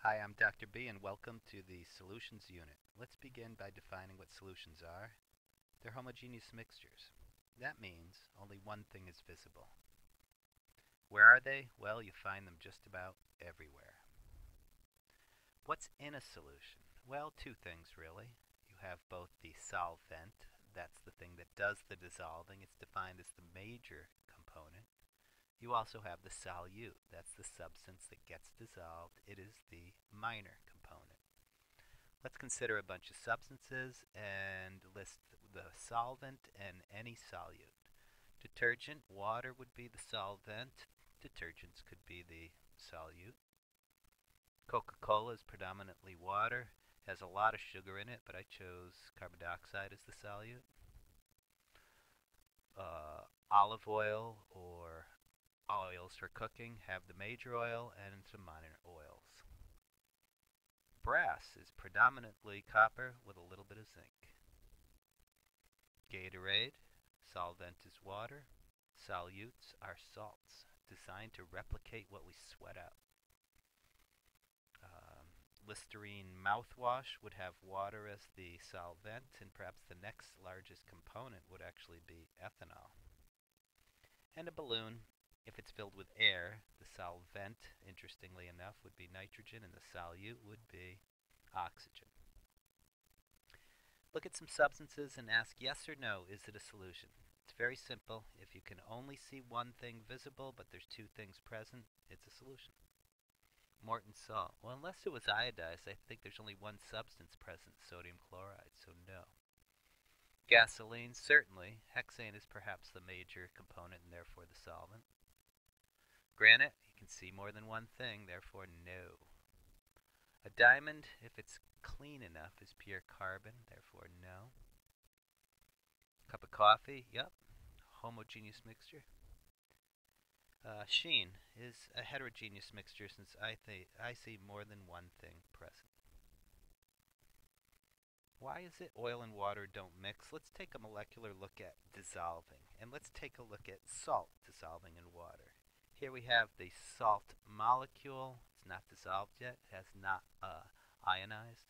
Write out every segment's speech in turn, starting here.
Hi, I'm Dr. B and welcome to the Solutions Unit. Let's begin by defining what solutions are. They're homogeneous mixtures. That means only one thing is visible. Where are they? Well, you find them just about everywhere. What's in a solution? Well, two things really. You have both the solvent, that's the thing that does the dissolving, it's defined as the major component. You also have the solute, that's the substance that gets dissolved, it is the minor component. Let's consider a bunch of substances and list the solvent and any solute. Detergent, water would be the solvent. Detergents could be the solute. Coca-Cola is predominantly water, has a lot of sugar in it, but I chose carbon dioxide as the solute. Olive oil or oils for cooking have the major oil and some minor oils. Brass is predominantly copper with a little bit of zinc. Gatorade, solvent is water. Solutes are salts designed to replicate what we sweat out. Listerine mouthwash would have water as the solvent, and perhaps the next largest component would actually be ethanol. And a balloon, if it's filled with air, the solvent, interestingly enough, would be nitrogen, and the solute would be oxygen. Look at some substances and ask yes or no, is it a solution? It's very simple. If you can only see one thing visible, but there's two things present, it's a solution. Morton salt. Well, unless it was iodized, I think there's only one substance present, sodium chloride, so no. Gasoline, certainly. Hexane is perhaps the major component and therefore the solvent. Granite, you can see more than one thing, therefore no. A diamond, if it's clean enough, is pure carbon, therefore no. Cup of coffee, yep. Homogeneous mixture. Sheen is a heterogeneous mixture since I see more than one thing present. Why is it oil and water don't mix? Let's take a molecular look at dissolving, and let's take a look at salt dissolving in water. Here we have the salt molecule. It's not dissolved yet. It has not ionized.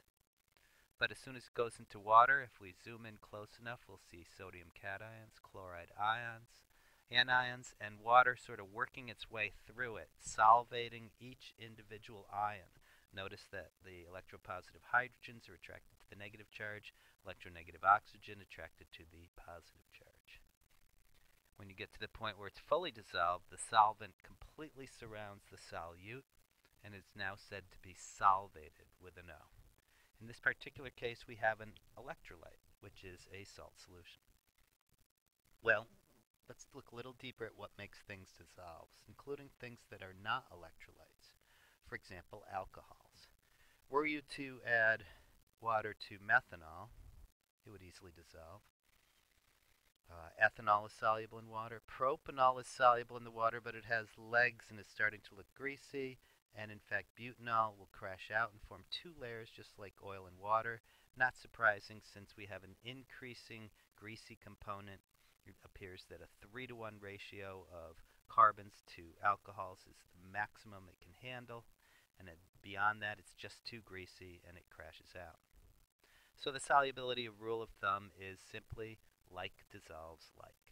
But as soon as it goes into water, if we zoom in close enough, we'll see sodium cations, chloride ions, anions, and water sort of working its way through it, solvating each individual ion. Notice that the electropositive hydrogens are attracted to the negative charge, electronegative oxygen attracted to the positive charge. When you get to the point where it's fully dissolved, the solvent completely surrounds the solute and is now said to be solvated with an O. In this particular case, we have an electrolyte, which is a salt solution. Well, let's look a little deeper at what makes things dissolve, including things that are not electrolytes. For example, alcohols. Were you to add water to methanol, it would easily dissolve. Ethanol is soluble in water. Propanol is soluble in the water, but it has legs and is starting to look greasy. And in fact, butanol will crash out and form two layers just like oil and water. Not surprising since we have an increasing greasy component. It appears that a 3-to-1 ratio of carbons to alcohols is the maximum it can handle. And beyond that, it's just too greasy and it crashes out. So the solubility rule of thumb is simply like dissolves like.